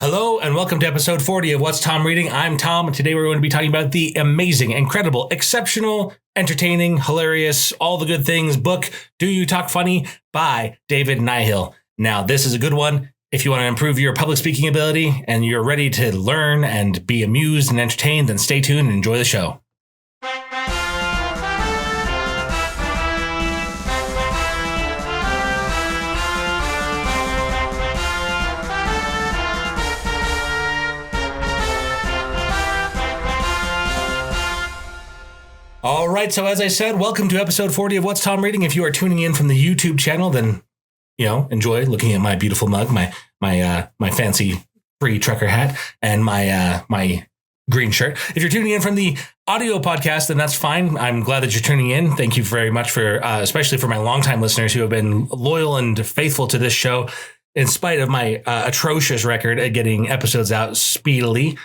Hello and welcome to episode 40 of What's Tom Reading. I'm Tom, and today we're going to be talking about the amazing, incredible, exceptional, entertaining, hilarious, all the good things book, Do You Talk Funny by David Nihill. Now, this is a good one if you want to improve your public speaking ability and you're ready to learn and be amused and entertained, then stay tuned and enjoy the show. All right, so as I said, welcome to episode 40 of What's Tom Reading. If you are tuning in from the YouTube channel, then, enjoy looking at my beautiful mug, my fancy free trucker hat, and my green shirt. If you're tuning in from the audio podcast, then that's fine. I'm glad that you're tuning in. Thank you very much for, especially for my longtime listeners who have been loyal and faithful to this show, in spite of my atrocious record at getting episodes out speedily.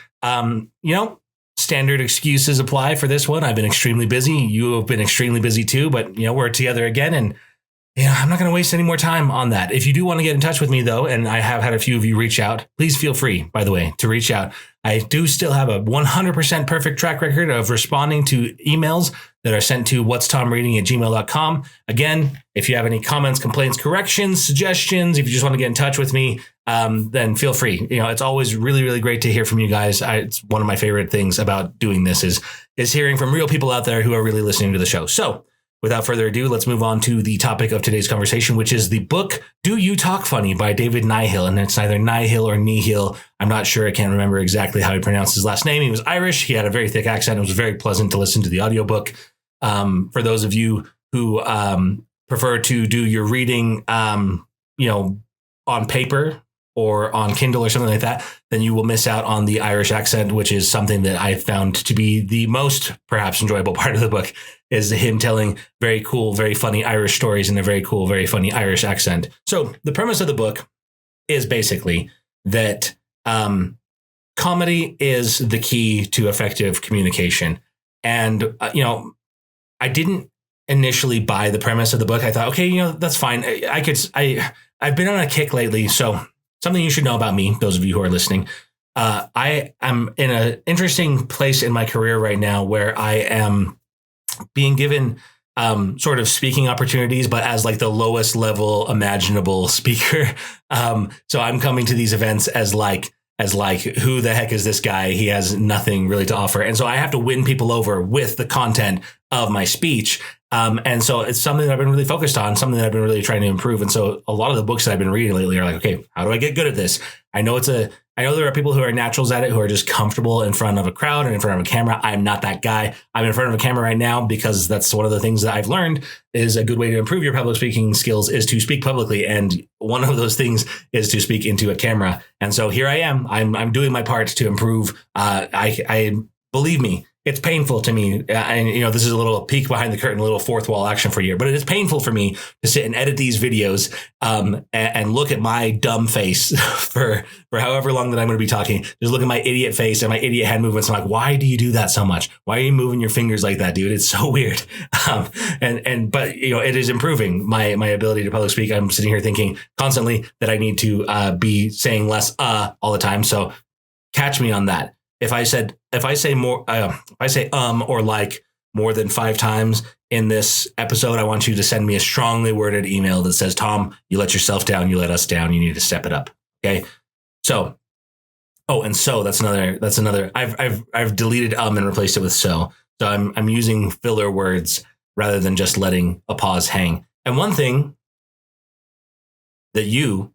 Standard excuses apply for this one. I've been extremely busy. You have been extremely busy too, but we're together again, and I'm not going to waste any more time on that. If you do want to get in touch with me though, and I have had a few of you reach out, please feel free, by the way, to reach out. I do still have a 100% perfect track record of responding to emails that are sent to whatstomreading@gmail.com. Again, if you have any comments, complaints, corrections, suggestions, if you just want to get in touch with me, then feel free. It's always really, really great to hear from you guys. It's one of my favorite things about doing this is hearing from real people out there who are really listening to the show. So without further ado, let's move on to the topic of today's conversation, which is the book Do You Talk Funny by David Nihill. And it's either Nihill or Nihill. I'm not sure. I can't remember exactly how he pronounced his last name. He was Irish. He had a very thick accent. It was very pleasant to listen to the audiobook. For those of you who prefer to do your reading, on paper or on Kindle or something like that, then you will miss out on the Irish accent, which is something that I found to be the most perhaps enjoyable part of the book, is him telling very cool, very funny Irish stories in a very cool, very funny Irish accent. So the premise of the book is basically that comedy is the key to effective communication. And, I didn't initially buy the premise of the book. I thought, okay, that's fine. I've been on a kick lately. So something you should know about me, those of you who are listening, I am in an interesting place in my career right now where I am being given sort of speaking opportunities, but as like the lowest level imaginable speaker. So I'm coming to these events as like, who the heck is this guy? He has nothing really to offer. And so I have to win people over with the content of my speech. And so it's something that I've been really focused on, something that I've been really trying to improve. And so a lot of the books that I've been reading lately are like, okay, how do I get good at this? I know there are people who are naturals at it, who are just comfortable in front of a crowd and in front of a camera. I'm not that guy. I'm in front of a camera right now because that's one of the things that I've learned is a good way to improve your public speaking skills is to speak publicly. And one of those things is to speak into a camera. And so here I am. I'm doing my part to improve. I believe me, it's painful to me. And, this is a little peek behind the curtain, a little fourth wall action for you. But it is painful for me to sit and edit these videos and look at my dumb face for however long that I'm going to be talking. Just look at my idiot face and my idiot hand movements. I'm like, why do you do that so much? Why are you moving your fingers like that, dude? It's so weird. But it is improving my ability to public speak. I'm sitting here thinking constantly that I need to be saying less all the time. So catch me on that. If I say or like more than 5 times in this episode, I want you to send me a strongly worded email that says, Tom, you let yourself down. You let us down. You need to step it up. Okay. So, that's another, I've deleted and replaced it with so I'm using filler words rather than just letting a pause hang. And one thing that you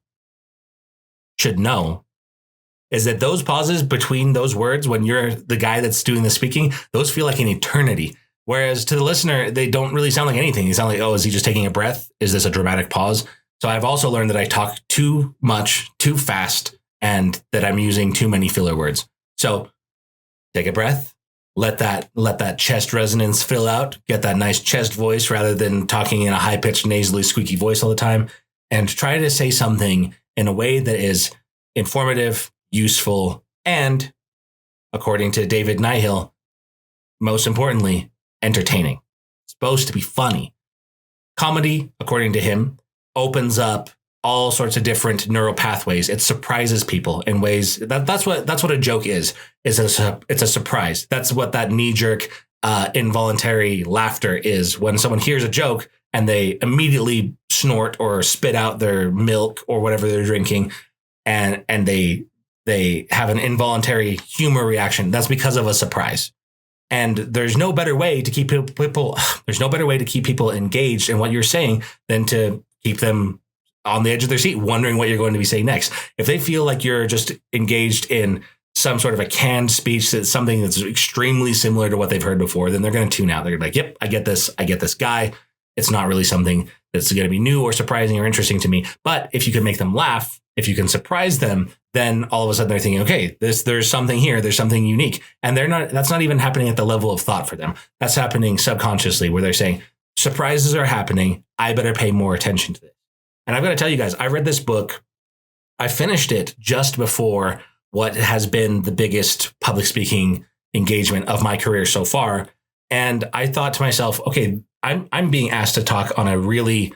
should know is that those pauses between those words, when you're the guy that's doing the speaking, those feel like an eternity. Whereas to the listener, they don't really sound like anything. They sound like, is he just taking a breath? Is this a dramatic pause? So I've also learned that I talk too much, too fast, and that I'm using too many filler words. So take a breath, let that chest resonance fill out, get that nice chest voice rather than talking in a high-pitched, nasally, squeaky voice all the time, and try to say something in a way that is informative, useful, and, according to David Nihill, most importantly, entertaining. It's supposed to be funny. Comedy, according to him, opens up all sorts of different neural pathways. It surprises people in ways that's what a joke is. It's a surprise. That's what that knee jerk involuntary laughter is. When someone hears a joke and they immediately snort or spit out their milk or whatever they're drinking, and they have an involuntary humor reaction. That's because of a surprise. And there's no better way to keep people engaged in what you're saying than to keep them on the edge of their seat, wondering what you're going to be saying next. If they feel like you're just engaged in some sort of a canned speech, that's something that's extremely similar to what they've heard before, then they're going to tune out. They're like, yep, I get this guy. It's not really something that's going to be new or surprising or interesting to me. But if you can make them laugh, if you can surprise them, then all of a sudden they're thinking, okay, there's something here. There's something unique. And that's not even happening at the level of thought for them. That's happening subconsciously, where they're saying, surprises are happening. I better pay more attention to this. And I've got to tell you guys, I read this book. I finished it just before what has been the biggest public speaking engagement of my career so far. And I thought to myself, okay, I'm being asked to talk on a really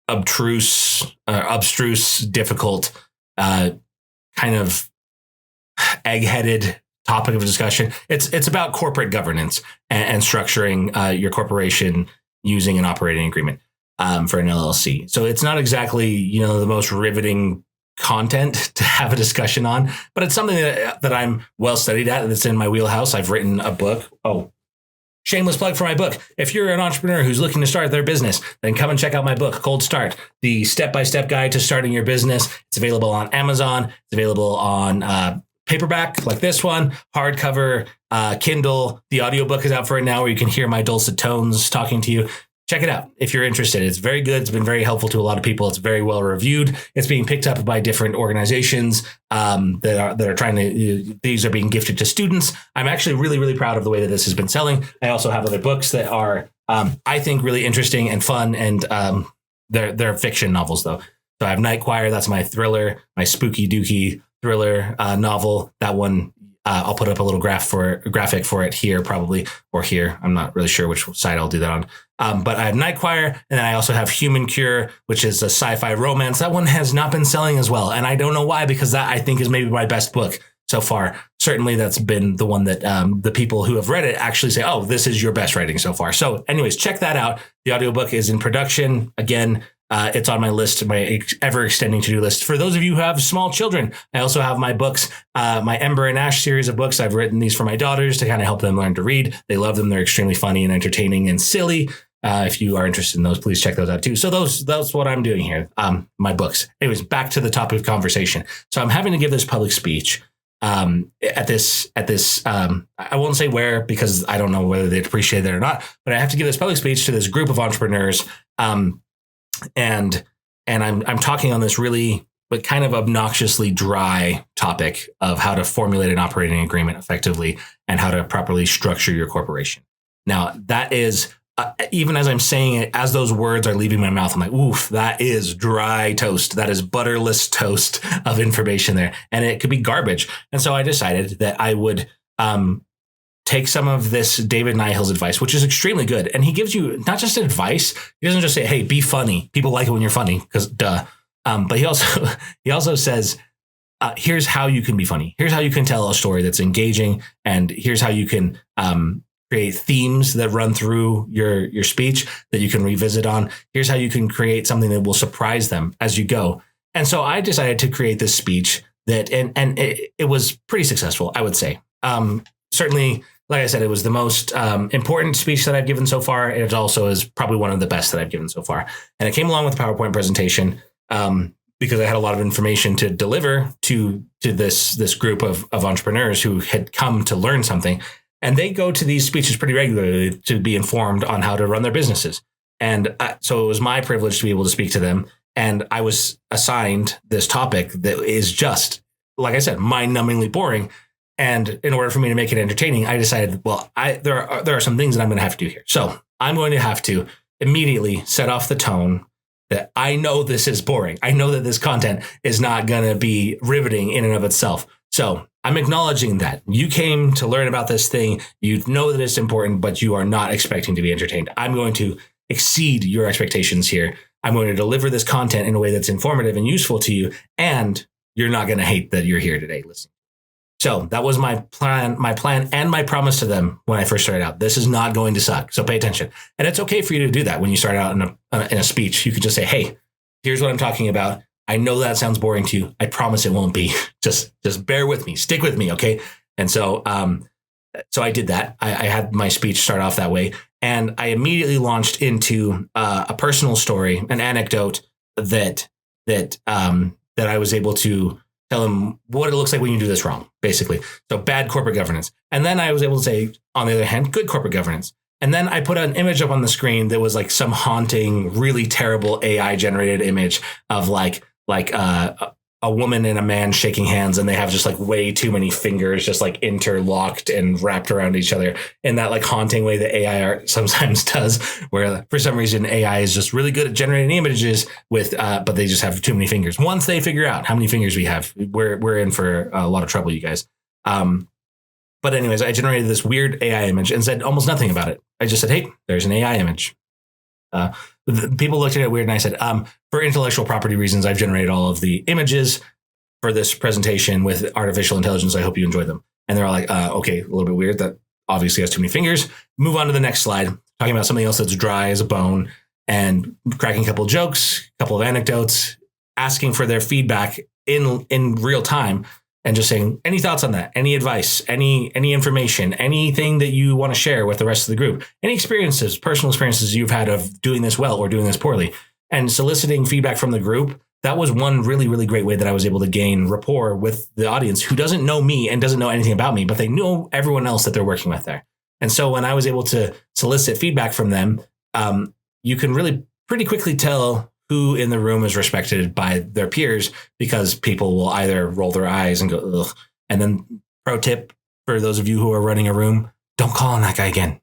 abstruse, difficult, kind of egg-headed topic of discussion. It's about corporate governance and structuring your corporation using an operating agreement for an LLC. So it's not exactly, the most riveting content to have a discussion on, but it's something that I'm well studied at, and it's in my wheelhouse. I've written a book. Oh, shameless plug for my book. If you're an entrepreneur who's looking to start their business, then come and check out my book, Cold Start, the step-by-step guide to starting your business. It's available on Amazon. It's available on paperback like this one, hardcover, Kindle. The audiobook is out for it now, where you can hear my dulcet tones talking to you. Check it out if you're interested. It's very good. It's been very helpful to a lot of people. It's very well reviewed. It's being picked up by different organizations that are trying to. These are being gifted to students. I'm actually really, really proud of the way that this has been selling. I also have other books that are, I think, really interesting and fun, and they're fiction novels though. So I have Night Choir. That's my thriller, my spooky dooky thriller novel. That one. I'll put up a little graphic for it here, probably, or here. I'm not really sure which side I'll do that on. But I have Night Choir, and then I also have Human Cure, which is a sci-fi romance. That one has not been selling as well, and I don't know why, because that I think is maybe my best book so far. Certainly, that's been the one that the people who have read it actually say, "Oh, this is your best writing so far." So, anyways, check that out. The audiobook is in production again. It's on my list, my ever-extending to-do list. For those of you who have small children, I also have my books, my Ember and Ash series of books. I've written these for my daughters to kind of help them learn to read. They love them. They're extremely funny and entertaining and silly. If you are interested in those, please check those out too. So that's what I'm doing here, my books. Anyways, back to the topic of conversation. So I'm having to give this public speech at this. I won't say where, because I don't know whether they'd appreciate it or not, but I have to give this public speech to this group of entrepreneurs. And I'm talking on this really, but kind of obnoxiously dry topic of how to formulate an operating agreement effectively and how to properly structure your corporation. Now, that is, even as I'm saying it, as those words are leaving my mouth, I'm like, oof, that is dry toast. That is butterless toast of information there. And it could be garbage. And so I decided that I would take some of this David Nihill's advice, which is extremely good. And he gives you not just advice. He doesn't just say, hey, be funny. People like it when you're funny, because duh. But he also says, here's how you can be funny. Here's how you can tell a story that's engaging. And here's how you can create themes that run through your speech that you can revisit on. Here's how you can create something that will surprise them as you go. And so I decided to create this speech that, and it was pretty successful, I would say. Certainly, like I said, it was the most important speech that I've given so far. It also is probably one of the best that I've given so far. And it came along with a PowerPoint presentation because I had a lot of information to deliver to this group of entrepreneurs who had come to learn something. And they go to these speeches pretty regularly to be informed on how to run their businesses. And so it was my privilege to be able to speak to them. And I was assigned this topic that is just, like I said, mind-numbingly boring. And in order for me to make it entertaining, I decided, well, there are some things that I'm going to have to do here. So I'm going to have to immediately set off the tone that I know this is boring. I know that this content is not going to be riveting in and of itself. So I'm acknowledging that you came to learn about this thing. You know that it's important, but you are not expecting to be entertained. I'm going to exceed your expectations here. I'm going to deliver this content in a way that's informative and useful to you. And you're not going to hate that you're here today listening. So that was my plan and my promise to them when I first started out. This is not going to suck. So pay attention. And it's okay for you to do that when you start out in a speech. You could just say, hey, here's what I'm talking about. I know that sounds boring to you. I promise it won't be. Just bear with me. Stick with me. Okay. And so I did that. I had my speech start off that way. And I immediately launched into a personal story, an anecdote that I was able to tell them what it looks like when you do this wrong, basically. So bad corporate governance. And then I was able to say, on the other hand, good corporate governance. And then I put an image up on the screen that was like some haunting, really terrible AI generated image of like a woman and a man shaking hands, and they have just like way too many fingers just like interlocked and wrapped around each other in that like haunting way that AI art sometimes does, where for some reason AI is just really good at generating images with, but they just have too many fingers. Once they figure out how many fingers we have, we're in for a lot of trouble, you guys. But anyways, I generated this weird AI image and said almost nothing about it. I just said, hey, there's an AI image. People looked at it weird, and I said, for intellectual property reasons, I've generated all of the images for this presentation with artificial intelligence. I hope you enjoy them. And they're all like, okay, a little bit weird. That obviously has too many fingers. Move on to the next slide, talking about something else that's dry as a bone, and cracking a couple of jokes, a couple of anecdotes, asking for their feedback in real time. And just saying, any thoughts on that? Any advice? Any information? Anything that you want to share with the rest of the group? Any experiences, personal experiences you've had of doing this well or doing this poorly? And soliciting feedback from the group. That was one really, really great way that I was able to gain rapport with the audience who doesn't know me and doesn't know anything about me, but they know everyone else that they're working with there. And so when I was able to solicit feedback from them, you can really pretty quickly tell who in the room is respected by their peers, because people will either roll their eyes and go, ugh. And then pro tip for those of you who are running a room, don't call on that guy again.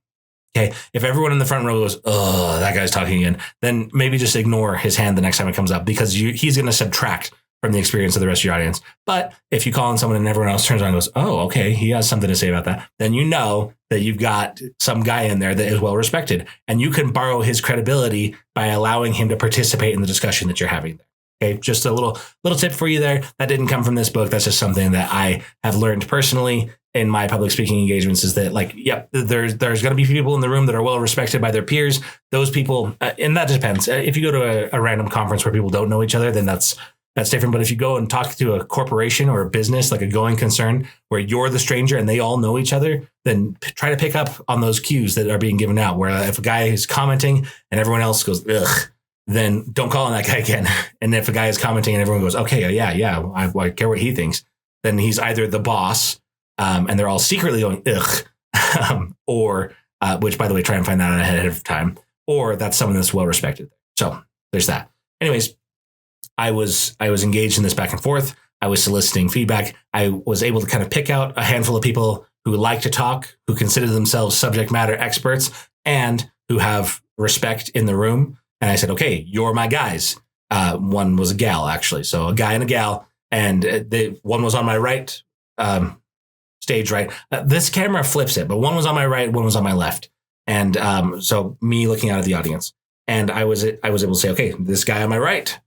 Okay. If everyone in the front row goes, oh, that guy's talking again, then maybe just ignore his hand the next time it comes up, because he's going to subtract from the experience of the rest of your audience. But if you call on someone and everyone else turns around and goes, oh, okay, he has something to say about that, then you know that you've got some guy in there that is well respected, and you can borrow his credibility by allowing him to participate in the discussion that you're having there. Okay, just a little tip for you there. That didn't come from this book. That's just something that I have learned personally in my public speaking engagements, is that like, yep, there's going to be people in the room that are well respected by their peers. Those people, and that depends. If you go to a random conference where people don't know each other, then that's different. But if you go and talk to a corporation or a business, like a going concern, where you're the stranger and they all know each other, then try to pick up on those cues that are being given out, where if a guy is commenting and everyone else goes, ugh, then don't call on that guy again. And if a guy is commenting and everyone goes, okay, yeah, I care what he thinks, then he's either the boss, and they're all secretly going, ugh, or, which by the way, try and find that out ahead of time, or that's someone that's well respected. So there's that. Anyways, I was engaged in this back and forth. I was soliciting feedback. I was able to kind of pick out a handful of people who like to talk, who consider themselves subject matter experts, and who have respect in the room. And I said, okay, you're my guys. One was a gal, actually. So a guy and a gal. And one was on my right, stage right. This camera flips it, but one was on my right, one was on my left. And so me looking out at the audience. And I was able to say, okay, this guy on my right,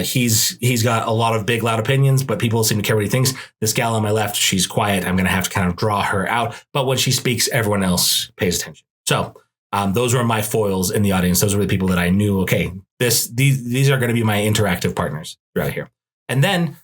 he's got a lot of big, loud opinions, but people seem to care what he thinks. This gal on my left, she's quiet. I'm going to have to kind of draw her out. But when she speaks, everyone else pays attention. So those were my foils in the audience. Those were the people that I knew, okay, these are going to be my interactive partners throughout here. And then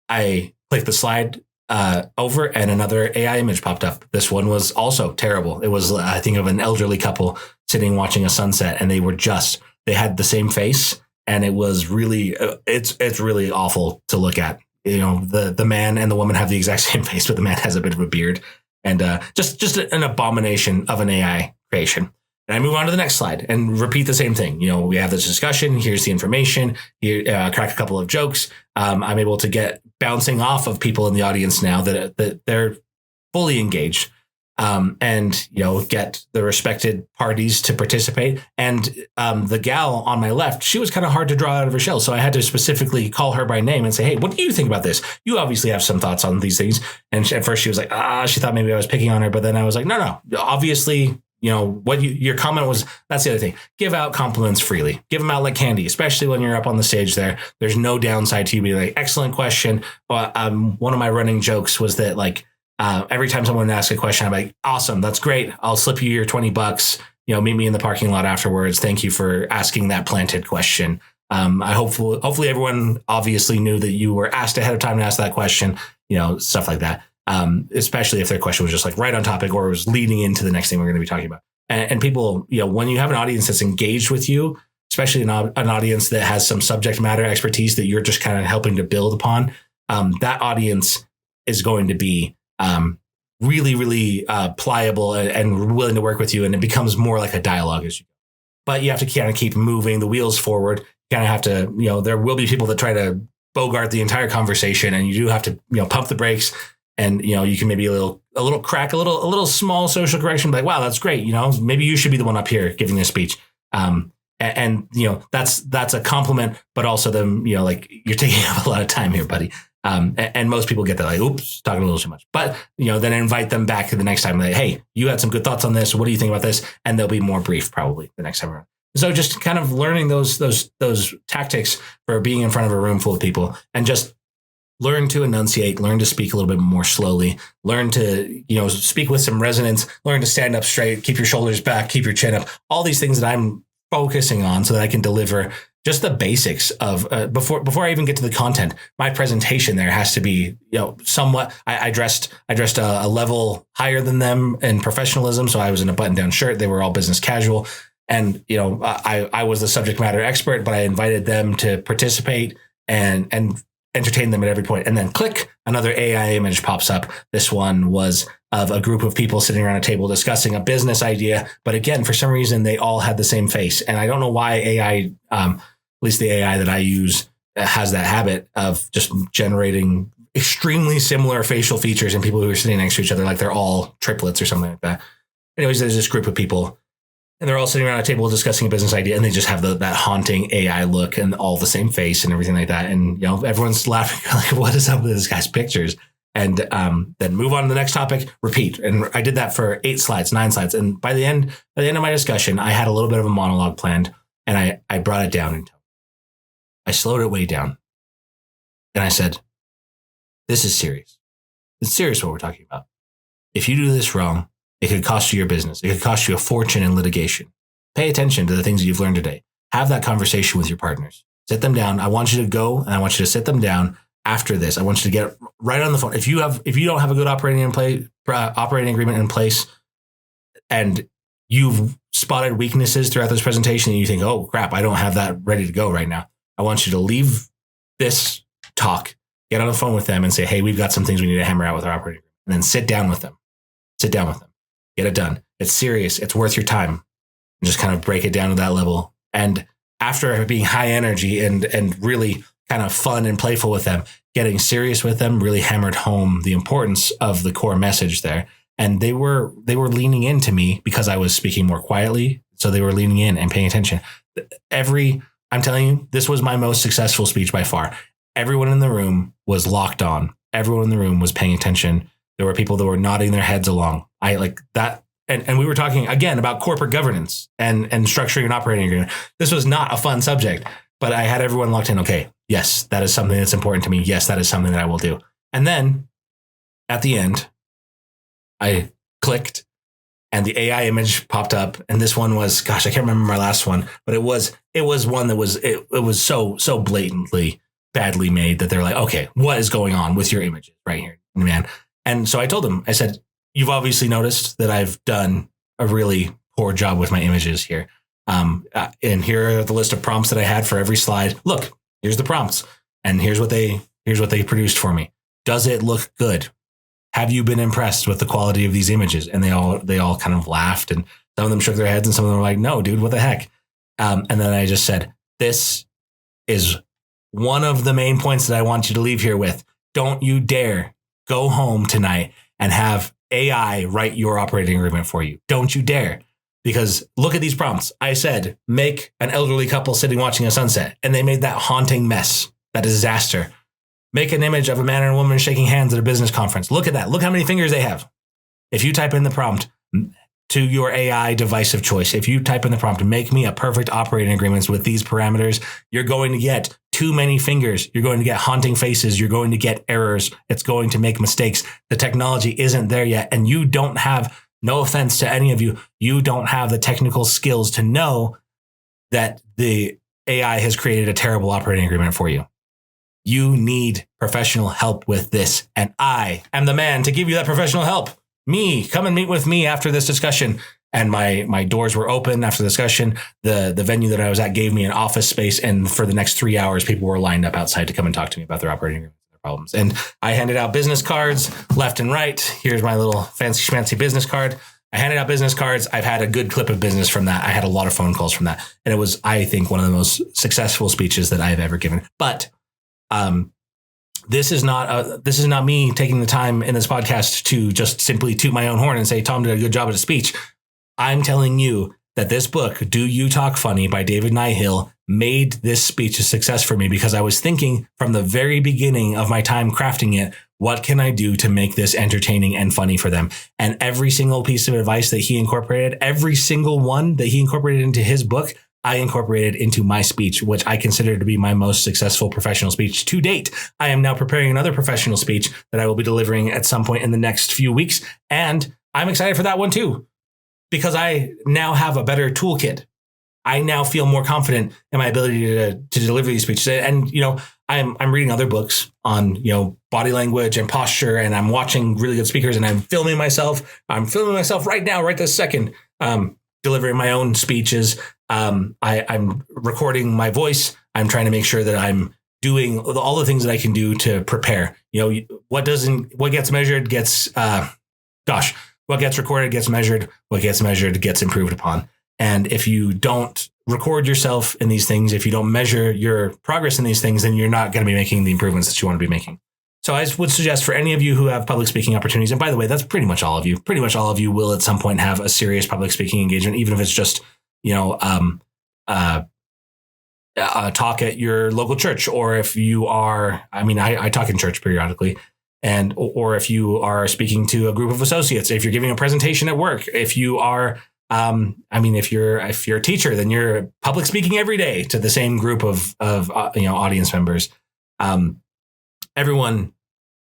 I clicked the slide over, and another AI image popped up. This one was also terrible. It was, I think, of an elderly couple sitting watching a sunset, and they had the same face. And it was really, it's really awful to look at. You know, the man and the woman have the exact same face, but the man has a bit of a beard, and just an abomination of an AI creation. And I move on to the next slide and repeat the same thing. You know, we have this discussion. Here's the information. Here, crack a couple of jokes. I'm able to get bouncing off of people in the audience now that they're fully engaged. And, you know, get the respected parties to participate. And the gal on my left, she was kind of hard to draw out of her shell. So I had to specifically call her by name and say, hey, what do you think about this? You obviously have some thoughts on these things. And at first she was like, she thought maybe I was picking on her. But then I was like, no, obviously your comment was. That's the other thing. Give out compliments freely. Give them out like candy, especially when you're up on the stage there. There's no downside to you being like, excellent question. One of my running jokes was that like every time someone asks a question, I'm like, awesome, that's great. I'll slip you your $20. Meet me in the parking lot afterwards. Thank you for asking that planted question. Hopefully everyone obviously knew that you were asked ahead of time to ask that question, stuff like that. Especially if their question was just like right on topic or was leading into the next thing we're going to be talking about. And people, when you have an audience that's engaged with you, especially an audience that has some subject matter expertise that you're just kind of helping to build upon, that audience is going to be really, really pliable and willing to work with you. And it becomes more like a dialogue as you go. But you have to kind of keep moving the wheels forward. You kind of have to, there will be people that try to bogart the entire conversation, and you do have to, pump the brakes. And, you can maybe a little small social correction, like, wow, that's great. Maybe you should be the one up here giving this speech. That's a compliment, but also them, like you're taking up a lot of time here, buddy. And most people get that like, oops, talking a little too much, but then invite them back to the next time. Like, hey, you had some good thoughts on this. What do you think about this? And they'll be more brief probably the next time around. So just kind of learning those tactics for being in front of a room full of people, and just learn to enunciate, learn to speak a little bit more slowly, learn to, speak with some resonance, learn to stand up straight, keep your shoulders back, keep your chin up, all these things that I'm focusing on so that I can deliver just the basics of before I even get to the content. My presentation there has to be, somewhat, I dressed a level higher than them in professionalism. So I was in a button down shirt. They were all business casual. And, I was the subject matter expert, but I invited them to participate and entertain them at every point. And then click, another AI image pops up. This one was of a group of people sitting around a table discussing a business idea. But again, for some reason, they all had the same face. And I don't know why AI, at least the AI that I use, has that habit of just generating extremely similar facial features in people who are sitting next to each other, like they're all triplets or something like that. Anyways, there's this group of people, and they're all sitting around a table discussing a business idea, and they just have that haunting AI look and all the same face and everything like that. And, everyone's laughing like, what is up with this guy's pictures? And then move on to the next topic, repeat. And I did that for 8 slides, 9 slides. And by the end of my discussion, I had a little bit of a monologue planned, and I brought it down in tone. I slowed it way down. And I said, this is serious. It's serious what we're talking about. If you do this wrong, it could cost you your business. It could cost you a fortune in litigation. Pay attention to the things that you've learned today. Have that conversation with your partners. Sit them down. I want you to go, and I want you to sit them down after this. I want you to get right on the phone. If you don't have a good operating agreement in place, and you've spotted weaknesses throughout this presentation, and you think, oh crap, I don't have that ready to go right now, I want you to leave this talk, get on the phone with them, and say, hey, we've got some things we need to hammer out with our operating agreement. And then sit down with them. Get it done. It's serious. It's worth your time. And just kind of break it down to that level. And after being high energy and really kind of fun and playful with them, getting serious with them really hammered home the importance of the core message there. And they were leaning into me because I was speaking more quietly. So they were leaning in and paying attention. I'm telling you, this was my most successful speech by far. Everyone in the room was locked on. Everyone in the room was paying attention. There were people that were nodding their heads along. I like that. And we were talking again about corporate governance and structuring an operating agreement. This was not a fun subject, but I had everyone locked in. Okay, yes, that is something that's important to me. Yes, that is something that I will do. And then at the end, I clicked and the AI image popped up. And this one was, gosh, I can't remember my last one, but it was one that was, it was so blatantly badly made that they're like, okay, what is going on with your images right here, man? And so I told them, I said, you've obviously noticed that I've done a really poor job with my images here. And here are the list of prompts that I had for every slide. Look, here's the prompts, and here's what they produced for me. Does it look good? Have you been impressed with the quality of these images? And they all kind of laughed, and some of them shook their heads, and some of them were like, no, dude, what the heck? And then I just said, this is one of the main points that I want you to leave here with. Don't you dare go home tonight and have AI write your operating agreement for you. Don't you dare. Because look at these prompts. I said, make an elderly couple sitting watching a sunset. And they made that haunting mess, that disaster. Make an image of a man and a woman shaking hands at a business conference. Look at that. Look how many fingers they have. If you type in the prompt, to your AI device of choice. If you type in the prompt, make me a perfect operating agreement with these parameters, you're going to get too many fingers. You're going to get haunting faces. You're going to get errors. It's going to make mistakes. The technology isn't there yet. And you don't have, no offense to any of you, you don't have the technical skills to know that the AI has created a terrible operating agreement for you. You need professional help with this. And I am the man to give you that professional help. Me, come and meet with me after this discussion. And my doors were open after the discussion. The venue that I was at gave me an office space. And for the next 3 hours, people were lined up outside to come and talk to me about their operating agreements and their problems. And I handed out business cards left and right. Here's my little fancy schmancy business card. I handed out business cards. I've had a good clip of business from that. I had a lot of phone calls from that. And it was, I think, one of the most successful speeches that I've ever given. But this is not me taking the time in this podcast to just simply toot my own horn and say Tom did a good job at a speech. I'm telling you that this book, Do You Talk Funny by David Nihill, made this speech a success for me because I was thinking from the very beginning of my time crafting it, what can I do to make this entertaining and funny for them? And every single piece of advice that he incorporated, every single one that he incorporated into his book, I incorporated into my speech, which I consider to be my most successful professional speech to date. I am now preparing another professional speech that I will be delivering at some point in the next few weeks. And I'm excited for that one too, because I now have a better toolkit. I now feel more confident in my ability to deliver these speeches. And, I'm reading other books on, body language and posture, and I'm watching really good speakers, and I'm filming myself. I'm filming myself right now, right this second, delivering my own speeches. I'm recording my voice. I'm trying to make sure that I'm doing all the things that I can do to prepare. What gets measured gets, what gets recorded gets measured. What gets measured gets improved upon. And if you don't record yourself in these things, if you don't measure your progress in these things, then you're not going to be making the improvements that you want to be making. So I would suggest for any of you who have public speaking opportunities, and by the way, that's pretty much all of you. Pretty much all of you will at some point have a serious public speaking engagement, even if it's just, a talk at your local church, or if you are, I talk in church periodically, or if you are speaking to a group of associates, if you're giving a presentation at work, if you are, if you're a teacher, then you're public speaking every day to the same group of audience members. Everyone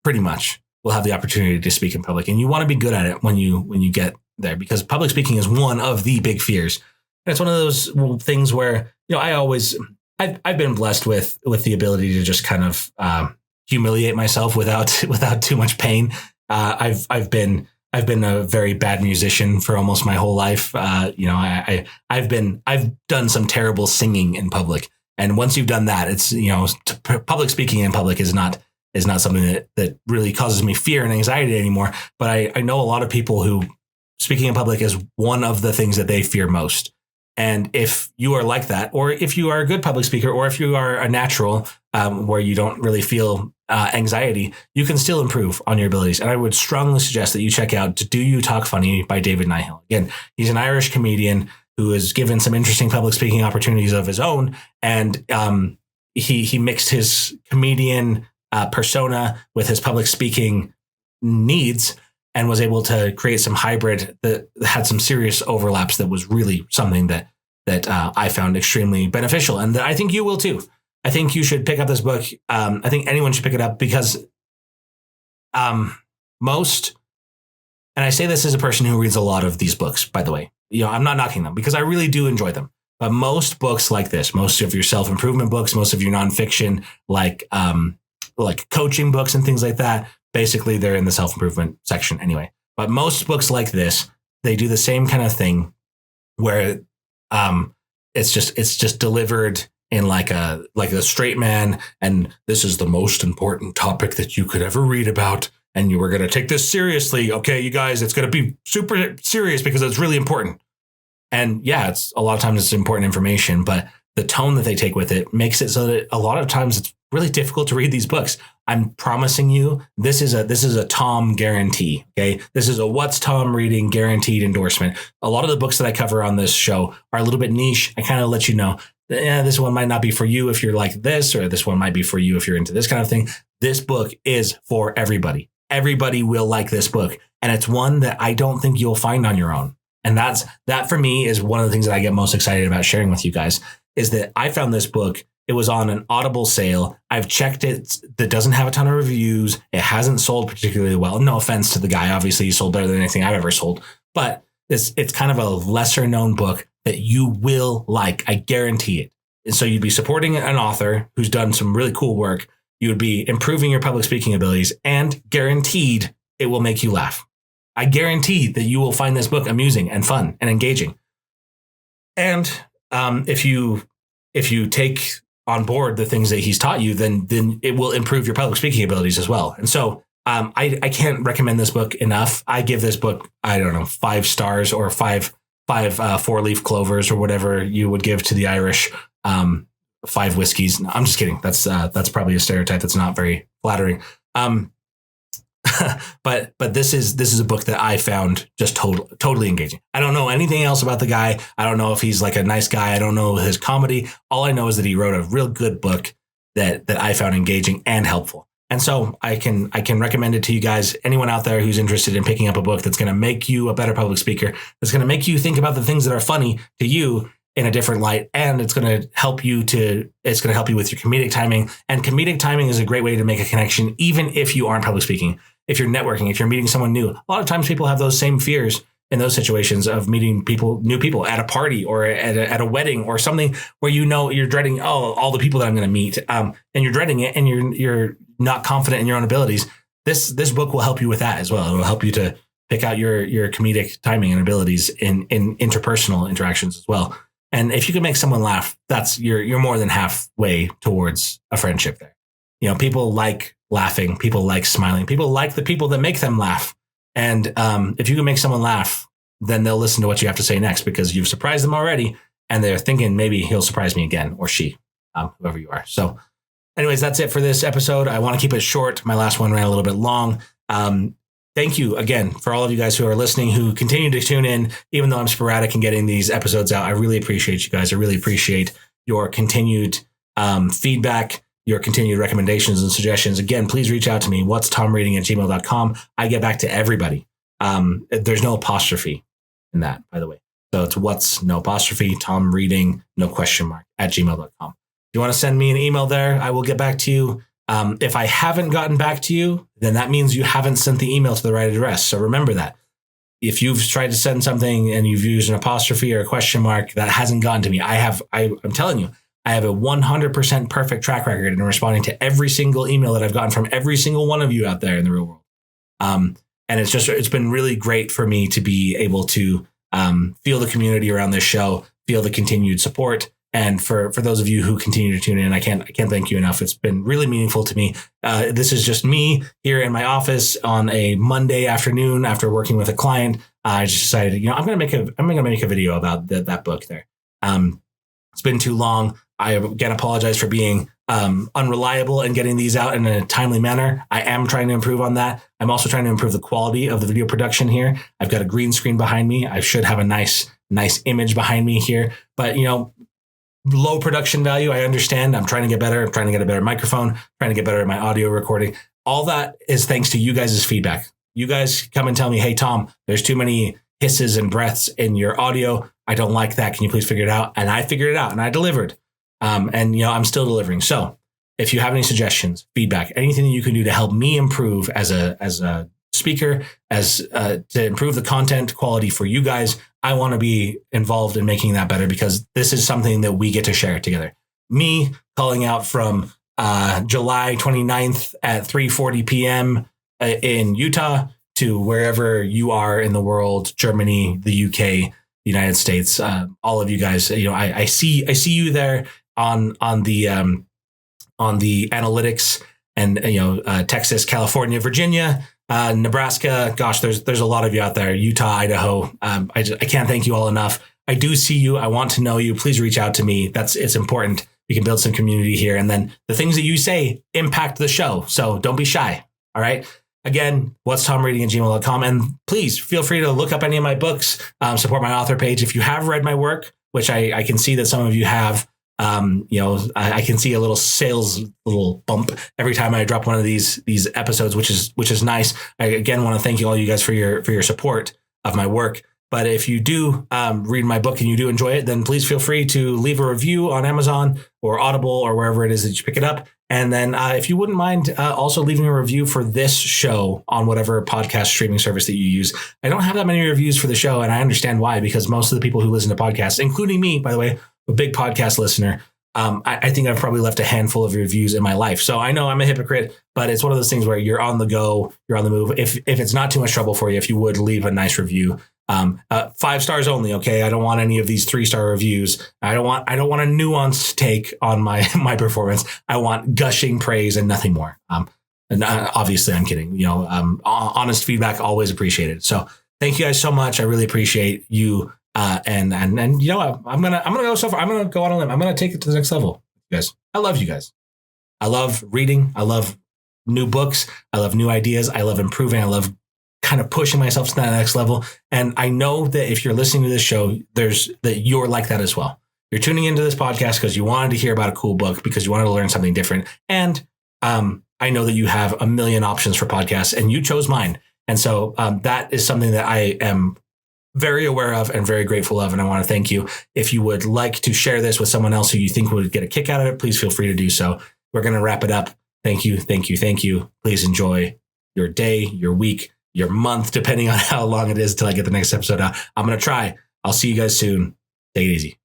pretty much will have the opportunity to speak in public, and you want to be good at it when you get there, because public speaking is one of the big fears. And it's one of those things where, I've been blessed with the ability to just kind of humiliate myself without too much pain. I've been a very bad musician for almost my whole life. I've done some terrible singing in public. And once you've done that, it's, public speaking in public is not something that really causes me fear and anxiety anymore. But I know a lot of people who speaking in public is one of the things that they fear most. And if you are like that, or if you are a good public speaker, or if you are a natural where you don't really feel anxiety, you can still improve on your abilities. And I would strongly suggest that you check out Do You Talk Funny by David Nihill. Again, he's an Irish comedian who has given some interesting public speaking opportunities of his own. And he mixed his comedian persona with his public speaking needs, and was able to create some hybrid that had some serious overlaps that was really something that I found extremely beneficial, and that I think you will too. I think you should pick up this book. I think anyone should pick it up, because most, and I say this as a person who reads a lot of these books, by the way, I'm not knocking them because I really do enjoy them. But most books like this, most of your self-improvement books, most of your nonfiction, like coaching books and things like that, basically they're in the self-improvement section anyway. But most books like this, they do the same kind of thing where it's just delivered in like a straight man, and this is the most important topic that you could ever read about, and you were going to take this seriously. Okay, you guys, it's going to be super serious because it's really important. And yeah, it's a lot of times it's important information, but the tone that they take with it makes it so that a lot of times it's really difficult to read these books. I'm promising you, this is a Tom guarantee. Okay. This is a What's Tom Reading guaranteed endorsement. A lot of the books that I cover on this show are a little bit niche. I kind of let you know, this one might not be for you if you're like this, or this one might be for you if you're into this kind of thing. This book is for everybody. Everybody will like this book. And it's one that I don't think you'll find on your own. And that for me is one of the things that I get most excited about sharing with you guys, is that I found this book. It was on an Audible sale. I've checked it. That doesn't have a ton of reviews. It hasn't sold particularly well. No offense to the guy. Obviously, he sold better than anything I've ever sold. But it's kind of a lesser known book that you will like. I guarantee it. And so you'd be supporting an author who's done some really cool work. You would be improving your public speaking abilities, and guaranteed it will make you laugh. I guarantee that you will find this book amusing and fun and engaging. And if you take on board the things that he's taught you, then it will improve your public speaking abilities as well. And so I can't recommend this book enough. I give this book, I don't know, 5 stars or five 4-leaf clovers or whatever you would give to the Irish, 5 whiskeys. No, I'm just kidding. That's probably a stereotype that's not very flattering. But this is a book that I found just totally engaging. I don't know anything else about the guy. I don't know if he's like a nice guy. I don't know his comedy. All I know is that he wrote a real good book that I found engaging and helpful. And so I can recommend it to you guys. Anyone out there who's interested in picking up a book that's going to make you a better public speaker, that's going to make you think about the things that are funny to you in a different light, and it's going to help you with your comedic timing. And comedic timing is a great way to make a connection, even if you aren't public speaking. If you're networking, if you're meeting someone new, a lot of times people have those same fears in those situations of meeting new people at a party or at a wedding or something where you're dreading, all the people that I'm going to meet, and you're dreading it, and you're not confident in your own abilities. This book will help you with that as well. It will help you to pick out your comedic timing and abilities in interpersonal interactions as well. And if you can make someone laugh, you're more than halfway towards a friendship there. People like laughing, people like smiling, people like the people that make them laugh. And if you can make someone laugh, then they'll listen to what you have to say next, because you've surprised them already, and they're thinking maybe he'll surprise me again, or she, whoever you are. So anyways, that's it for this episode. I want to keep it short. My last one ran a little bit long. Thank you again for all of you guys who are listening, who continue to tune in, even though I'm sporadic in getting these episodes out. I really appreciate you guys. I really appreciate your continued feedback, your continued recommendations and suggestions. Again, please reach out to me. What's tomreading@gmail.com. I get back to everybody. There's no apostrophe in that, by the way. So it's what's no apostrophe, Tom Reading, no question mark, @gmail.com. If you want to send me an email there, I will get back to you. If I haven't gotten back to you, then that means you haven't sent the email to the right address. So remember that. If you've tried to send something and you've used an apostrophe or a question mark, that hasn't gotten to me. I'm telling you, I have a 100% perfect track record in responding to every single email that I've gotten from every single one of you out there in the real world. And it's been really great for me to be able to feel the community around this show, feel the continued support. And for those of you who continue to tune in, I can't thank you enough. It's been really meaningful to me. This is just me here in my office on a Monday afternoon after working with a client. I just decided, I'm going to make a video about that book there. It's been too long. I again apologize for being unreliable and getting these out in a timely manner. I am trying to improve on that. I'm also trying to improve the quality of the video production here. I've got a green screen behind me. I should have a nice image behind me here, but low production value. I understand. I'm trying to get better. I'm trying to get a better microphone, trying to get better at my audio recording. All that is thanks to you guys' feedback. You guys come and tell me, hey, Tom, there's too many hisses and breaths in your audio. I don't like that. Can you please figure it out? And I figured it out and I delivered. And I'm still delivering. So if you have any suggestions, feedback, anything that you can do to help me improve as a speaker, to improve the content quality for you guys, I want to be involved in making that better, because this is something that we get to share together. Me calling out from July 29th at 3:40 p.m. In Utah to wherever you are in the world, Germany, the UK, the United States, all of you guys. I see you there on the analytics, and Texas, California, Virginia, Nebraska. Gosh, there's a lot of you out there. Utah, Idaho. I can't thank you all enough. I do see you. I want to know you. Please reach out to me. It's important. We can build some community here. And then the things that you say impact the show. So don't be shy. All right. Again, what's tomreading@gmail.com. And please feel free to look up any of my books, support my author page. If you have read my work, which I can see that some of you have, I can see a little bump every time I drop one of these episodes, which is nice. I again want to thank you all you guys for your support of my work. But if you do read my book and you do enjoy it, then please feel free to leave a review on Amazon or Audible or wherever it is that you pick it up. And then if you wouldn't mind also leaving a review for this show on whatever podcast streaming service that you use. I don't have that many reviews for the show, and I understand why, because most of the people who listen to podcasts, including me, by the way, a big podcast listener, I think I've probably left a handful of reviews in my life. So I know I'm a hypocrite, but it's one of those things where you're on the go, you're on the move. If it's not too much trouble for you, if you would leave a nice review, 5 stars only. Okay. I don't want any of these 3-star reviews. I don't want a nuanced take on my performance. I want gushing praise and nothing more. And obviously I'm kidding, honest feedback, always appreciated. So thank you guys so much. I really appreciate you. And I'm gonna go so far. I'm gonna go on a limb. I'm gonna take it to the next level, you guys. I love you guys. I love reading. I love new books. I love new ideas. I love improving. I love kind of pushing myself to that next level. And I know that if you're listening to this show, that you're like that as well. You're tuning into this podcast because you wanted to hear about a cool book, because you wanted to learn something different. And I know that you have a million options for podcasts, and you chose mine. And so that is something that I am very aware of and very grateful of. And I want to thank you. If you would like to share this with someone else who you think would get a kick out of it, please feel free to do so. We're going to wrap it up. Thank you. Thank you. Thank you. Please enjoy your day, your week, your month, depending on how long it is till I get the next episode out. I'm going to try. I'll see you guys soon. Take it easy.